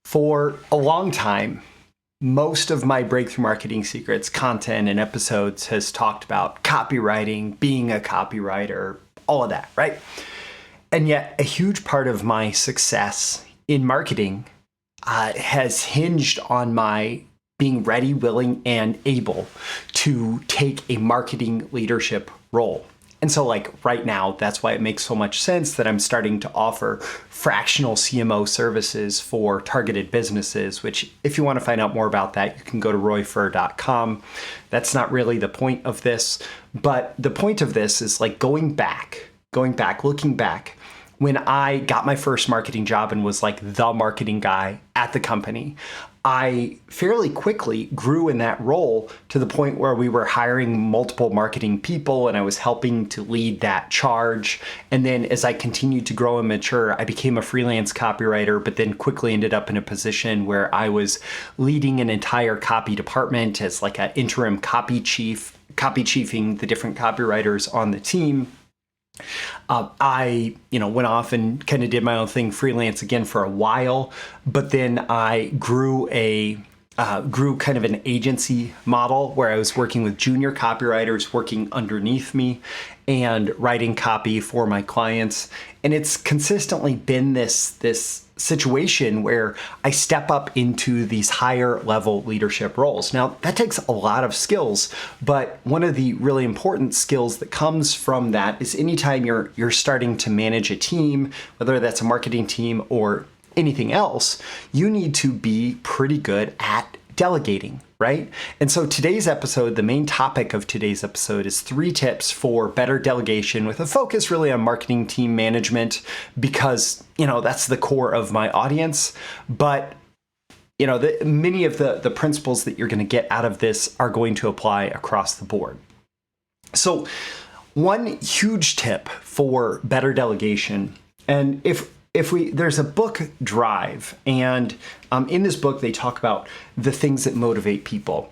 For a long time, most of my breakthrough marketing secrets content and episodes has talked about copywriting, being a copywriter, all of that, right? And yet a huge part of my success in marketing has hinged on my being ready, willing, and able to take a marketing leadership role. And so right now, that's why it makes so much sense that I'm starting to offer fractional CMO services for targeted businesses, which if you want to find out more about that, you can go to royfurr.com. That's not really the point of this, but the point of this is looking back, looking back. When I got my first marketing job and was the marketing guy at the company, I fairly quickly grew in that role to the point where we were hiring multiple marketing people and I was helping to lead that charge. And then as I continued to grow and mature, I became a freelance copywriter, but then quickly ended up in a position where I was leading an entire copy department as an interim copy chief, copy chiefing the different copywriters on the team. I went off and kind of did my own thing freelance again for a while, but then I grew kind of an agency model where I was working with junior copywriters working underneath me and writing copy for my clients. And it's consistently been this situation where I step up into these higher level leadership roles. Now, that takes a lot of skills, but one of the really important skills that comes from that is anytime you're starting to manage a team, whether that's a marketing team or anything else, you need to be pretty good at delegating, right? And so today's episode, the main topic of today's episode is 3 tips for better delegation with a focus really on marketing team management because, that's the core of my audience. But, many of the principles that you're going to get out of this are going to apply across the board. So one huge tip for better delegation, and there's a book, Drive, and in this book, they talk about the things that motivate people.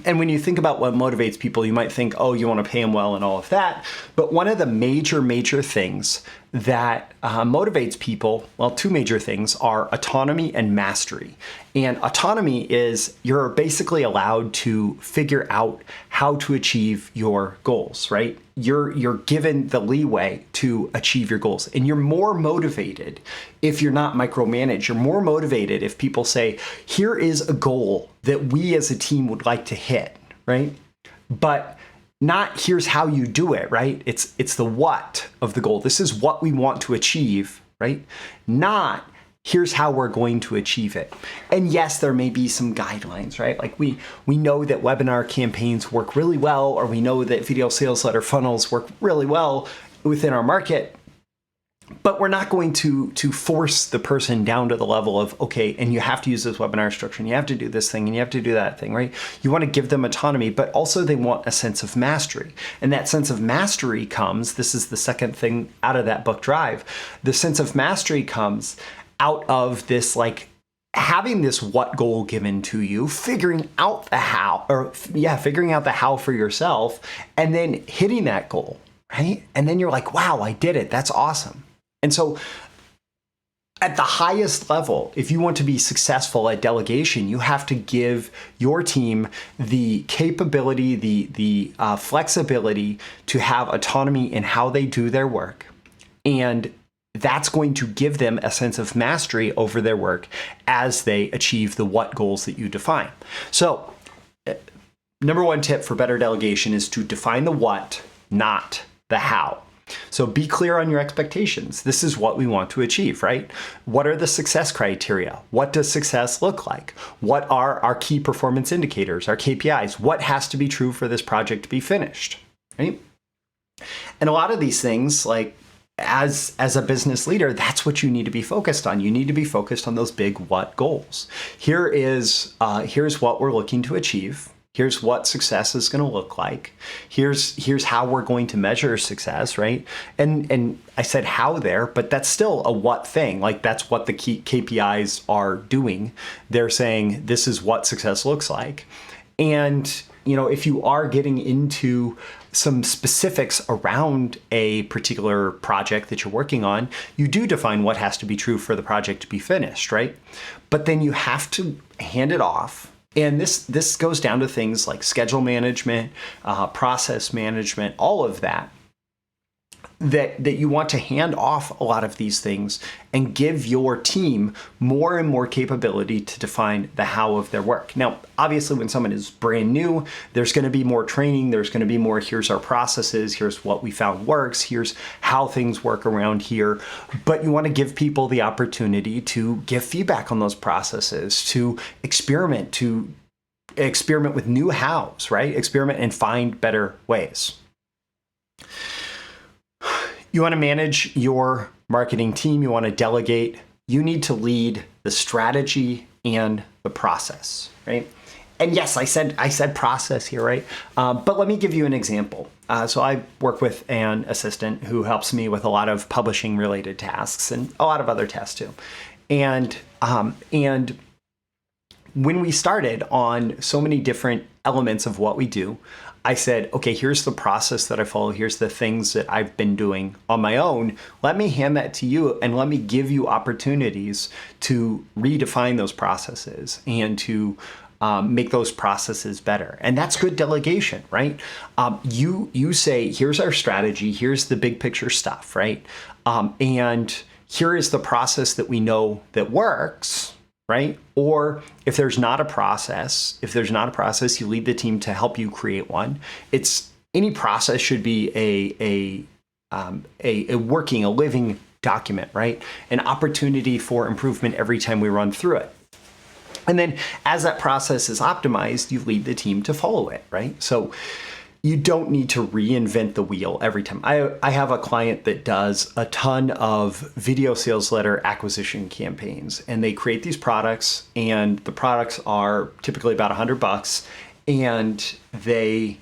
And when you think about what motivates people, you might think, oh, you want to pay them well and all of that. But one of the major things that motivates people, well, 2 major things are autonomy and mastery. And autonomy is you're basically allowed to figure out how to achieve your goals, right? You're given the leeway to achieve your goals. And you're more motivated if you're not micromanaged. You're more motivated if people say, here is a goal that we as a team would like to hit, right? But not here's how you do it, right? It's the what of the goal. This is what we want to achieve, right? Not here's how we're going to achieve it. And yes, there may be some guidelines, right? We know that webinar campaigns work really well, or we know that video sales letter funnels work really well within our market. But we're not going to force the person down to the level of, okay, and you have to use this webinar structure, and you have to do this thing, and you have to do that thing, right? You want to give them autonomy, but also they want a sense of mastery. And that sense of mastery comes, this is the second thing out of that book, Drive. The sense of mastery comes out of this, having this what goal given to you, figuring out the how for yourself, and then hitting that goal, right? And then you're like, wow, I did it. That's awesome. And so at the highest level, if you want to be successful at delegation, you have to give your team the capability, the flexibility to have autonomy in how they do their work. And that's going to give them a sense of mastery over their work as they achieve the what goals that you define. So, number 1 tip for better delegation is to define the what, not the how. So be clear on your expectations. This is what we want to achieve, right? What are the success criteria? What does success look like? What are our key performance indicators, our KPIs? What has to be true for this project to be finished, right? And a lot of these things, as a business leader, that's what you need to be focused on. You need to be focused on those big what goals. Here's what we're looking to achieve. Here's what success is going to look like. Here's how we're going to measure success, right? And I said how there, but that's still a what thing. That's what the key KPIs are doing. They're saying this is what success looks like. And if you are getting into some specifics around a particular project that you're working on, you do define what has to be true for the project to be finished, right? But then you have to hand it off. And this goes down to things like schedule management, process management, all of that you want to hand off a lot of these things and give your team more and more capability to define the how of their work. Now, obviously, when someone is brand new, there's going to be more training. There's going to be more, here's our processes, here's what we found works, here's how things work around here. But you want to give people the opportunity to give feedback on those processes, to experiment with new hows, right? Experiment and find better ways. You want to manage your marketing team. You want to delegate. You need to lead the strategy and the process, right? And yes, I said process here, right? But let me give you an example. So I work with an assistant who helps me with a lot of publishing related tasks and a lot of other tasks too. And when we started on so many different elements of what we do, I said, okay, here's the process that I follow. Here's the things that I've been doing on my own. Let me hand that to you and let me give you opportunities to redefine those processes and to make those processes better. And that's good delegation, right? You say, here's our strategy. Here's the big picture stuff, right? And here is the process that we know that works, right? Or if there's not a process, you lead the team to help you create one. Any process should be a working, a living document, right? An opportunity for improvement every time we run through it. And then as that process is optimized, you lead the team to follow it, right? So you don't need to reinvent the wheel every time. I have a client that does a ton of video sales letter acquisition campaigns, and they create these products, and the products are typically about $100, and they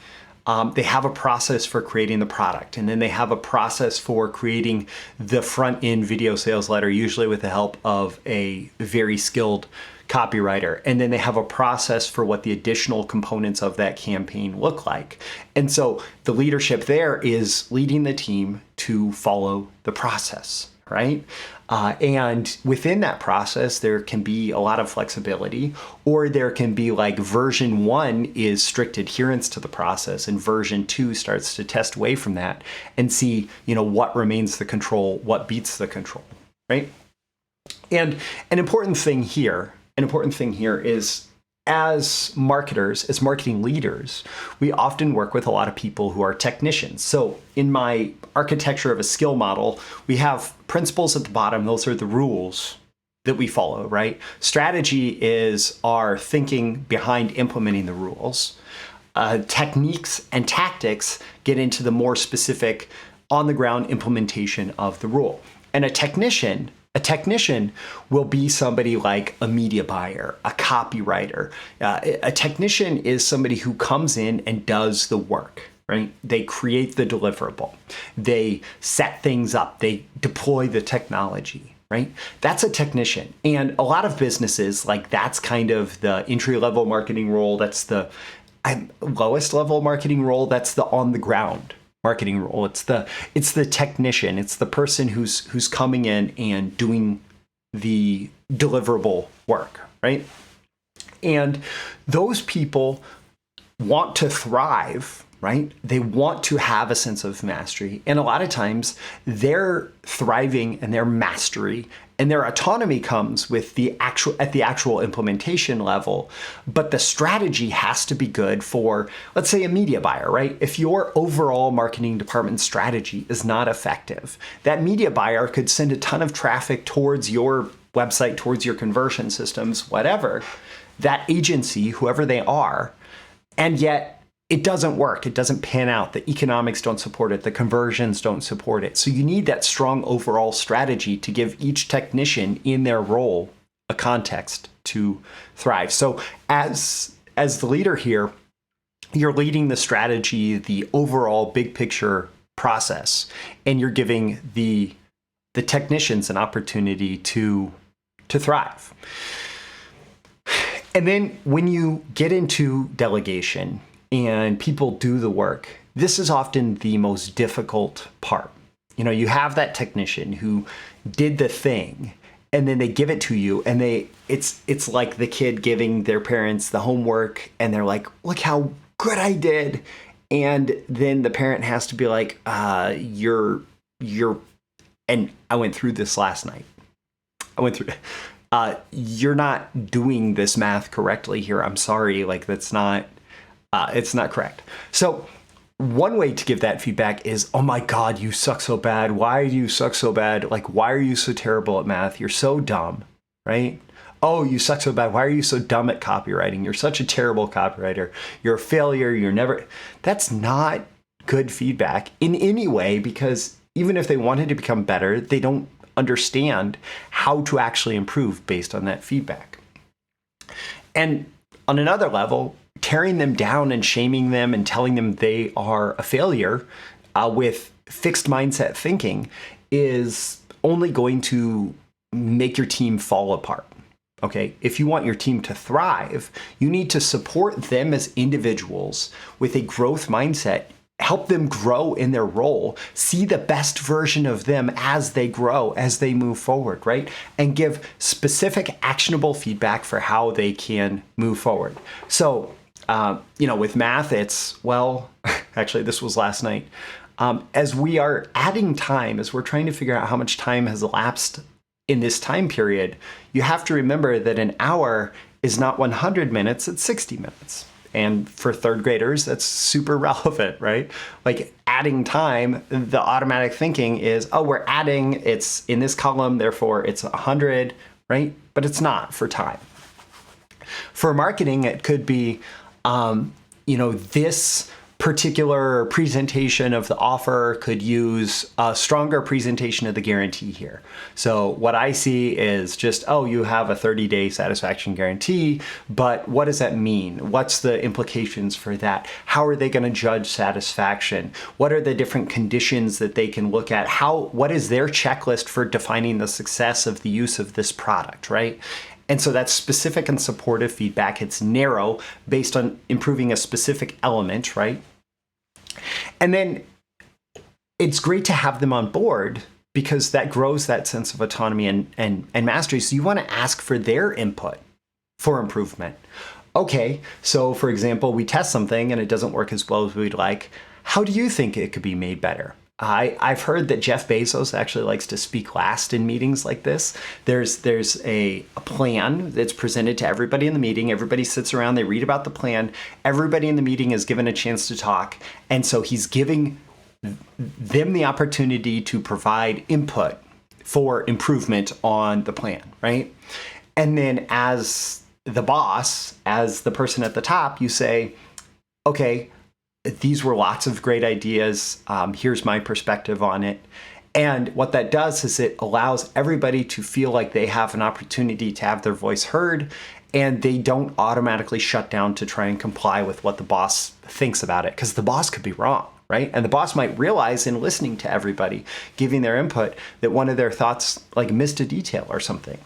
have a process for creating the product, and then they have a process for creating the front end video sales letter, usually with the help of a very skilled copywriter. And then they have a process for what the additional components of that campaign look like. And so the leadership there is leading the team to follow the process, right? And within that process, there can be a lot of flexibility, or there can be like version 1 is strict adherence to the process, and version 2 starts to test away from that and see, what remains the control, what beats the control, right? And an important thing here is, as marketers, as marketing leaders, we often work with a lot of people who are technicians. So in my architecture of a skill model, we have principles at the bottom. Those are the rules that we follow, right? Strategy is our thinking behind implementing the rules. Techniques and tactics get into the more specific on-the-ground implementation of the rule. And a technician will be somebody like a media buyer, a copywriter. A technician is somebody who comes in and does the work, right? They create the deliverable. They set things up. They deploy the technology, right? That's a technician. And a lot of businesses, that's kind of the entry-level marketing role. That's the lowest level marketing role. That's the on-the-ground marketing role. It's the technician. It's the person who's coming in and doing the deliverable work, right? And those people want to thrive, right? They want to have a sense of mastery. And a lot of times their thriving and their mastery and their autonomy comes with at the actual implementation level. But the strategy has to be good for, let's say, a media buyer, right? If your overall marketing department strategy is not effective, that media buyer could send a ton of traffic towards your website, towards your conversion systems, whatever, that agency, whoever they are, and yet it doesn't work. It doesn't pan out. The economics don't support it. The conversions don't support it. So you need that strong overall strategy to give each technician in their role a context to thrive. So as the leader here, you're leading the strategy, the overall big picture process, and you're giving the technicians an opportunity to thrive. And then when you get into delegation and people do the work, this is often the most difficult part. You have that technician who did the thing, and then they give it to you, and it's like the kid giving their parents the homework, and they're like, look how good I did. And then the parent has to be like, you're, and I went through this last night. You're not doing this math correctly here. I'm sorry. Like, that's not, it's not correct. So one way to give that feedback is, oh my God, you suck so bad. Why do you suck so bad? Like, why are you so terrible at math? You're so dumb, right? Oh, you suck so bad. Why are you so dumb at copywriting? You're such a terrible copywriter. You're a failure. You're never. That's not good feedback in any way, because even if they wanted to become better, they don't understand how to actually improve based on that feedback. And on another level, tearing them down and shaming them and telling them they are a failure with fixed mindset thinking is only going to make your team fall apart. Okay, if you want your team to thrive, you need to support them as individuals with a growth mindset, help them grow in their role, see the best version of them as they grow, as they move forward, right? And give specific actionable feedback for how they can move forward. So, with math, it's, well, actually, this was last night. As we are adding time, as we're trying to figure out how much time has elapsed in this time period, you have to remember that an hour is not 100 minutes, it's 60 minutes. And for third graders, that's super relevant, right? Like, adding time, the automatic thinking is, oh, we're adding, it's in this column, therefore it's 100, right? But it's not for time. For marketing, it could be, this particular presentation of the offer could use a stronger presentation of the guarantee here. So what I see is just, oh, you have a 30-day satisfaction guarantee, but what does that mean? What's the implications for that? How are they going to judge satisfaction? What are the different conditions that they can look at? What is their checklist for defining the success of the use of this product, right? And so that's specific and supportive feedback. It's narrow based on improving a specific element, right? And then it's great to have them on board because that grows that sense of autonomy and mastery. So you want to ask for their input for improvement. Okay, so for example, we test something and it doesn't work as well as we'd like. How do you think it could be made better? I've heard that Jeff Bezos actually likes to speak last in meetings like this. There's a plan that's presented to everybody in the meeting. Everybody sits around, they read about the plan. Everybody in the meeting is given a chance to talk. And so he's giving them the opportunity to provide input for improvement on the plan, right? And then as the boss, as the person at the top, you say, okay, these were lots of great ideas. Here's my perspective on it. And what that does is it allows everybody to feel like they have an opportunity to have their voice heard, and they don't automatically shut down to try and comply with what the boss thinks about it, because the boss could be wrong, right? And the boss might realize in listening to everybody, giving their input, that one of their thoughts like missed a detail or something.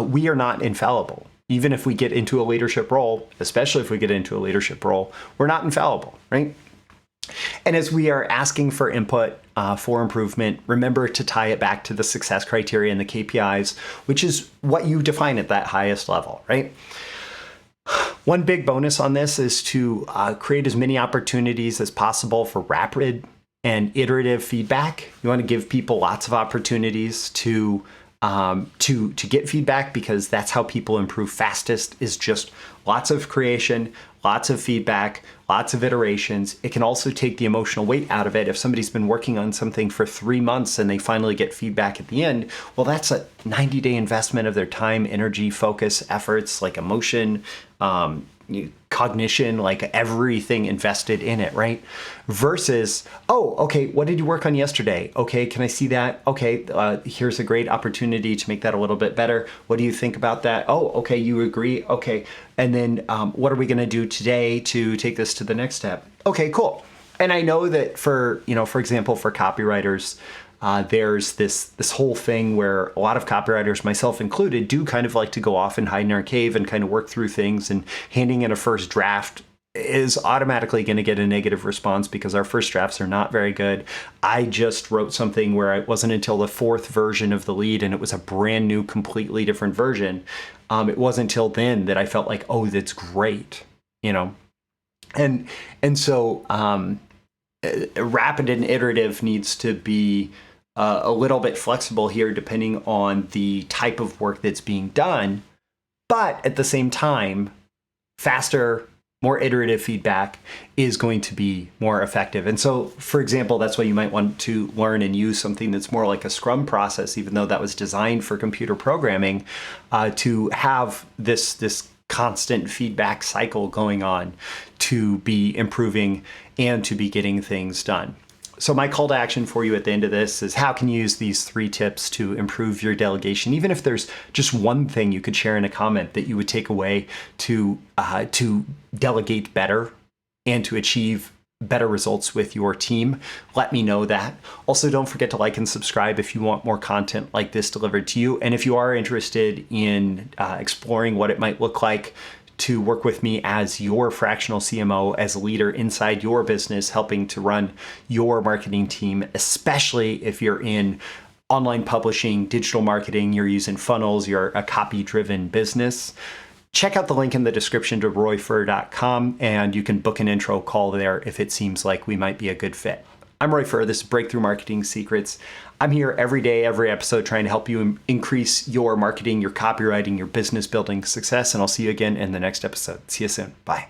We are not infallible. Even if we get into a leadership role, especially if we get into a leadership role, we're not infallible, right? And as we are asking for input for improvement, remember to tie it back to the success criteria and the KPIs, which is what you define at that highest level, right? One big bonus on this is to create as many opportunities as possible for rapid and iterative feedback. You want to give people lots of opportunities to get feedback, because that's how people improve fastest, is just lots of creation, lots of feedback, lots of iterations. It can also take the emotional weight out of it. If somebody's been working on something for 3 months and they finally get feedback at the end, well, that's a 90-day investment of their time, energy, focus, efforts, like emotion, cognition, like everything invested in it, right? Versus, oh, okay, what did you work on yesterday? Okay, can I see that? Okay, here's a great opportunity to make that a little bit better. What do you think about that? Oh, okay, you agree? Okay, and then what are we gonna do today to take this to the next step? Okay, cool. And I know that for example, for copywriters, there's this whole thing where a lot of copywriters, myself included, do kind of like to go off and hide in our cave and kind of work through things, and handing in a first draft is automatically going to get a negative response because our first drafts are not very good. I just wrote something where it wasn't until the 4th version of the lead, and it was a brand new, completely different version. It wasn't until then that I felt like, oh, that's great, And so rapid and iterative needs to be a little bit flexible here, depending on the type of work that's being done. But at the same time, faster, more iterative feedback is going to be more effective. And so, for example, that's why you might want to learn and use something that's more like a Scrum process, even though that was designed for computer programming, to have this constant feedback cycle going on to be improving and to be getting things done. So my call to action for you at the end of this is, how can you use these 3 tips to improve your delegation? Even if there's just one thing you could share in a comment that you would take away to delegate better and to achieve better results with your team, let me know that. Also, don't forget to like and subscribe if you want more content like this delivered to you. And if you are interested in exploring what it might look like to work with me as your fractional CMO, as a leader inside your business, helping to run your marketing team, especially if you're in online publishing, digital marketing, you're using funnels, you're a copy-driven business, check out the link in the description to royfurr.com, and you can book an intro call there if it seems like we might be a good fit. I'm Roy Furr. This is Breakthrough Marketing Secrets. I'm here every day, every episode, trying to help you increase your marketing, your copywriting, your business building success. And I'll see you again in the next episode. See you soon. Bye.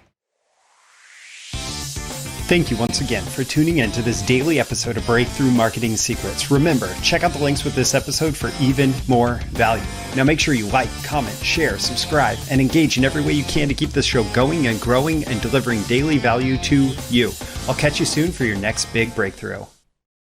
Thank you once again for tuning in to this daily episode of Breakthrough Marketing Secrets. Remember, check out the links with this episode for even more value. Now make sure you like, comment, share, subscribe, and engage in every way you can to keep this show going and growing and delivering daily value to you. I'll catch you soon for your next big breakthrough.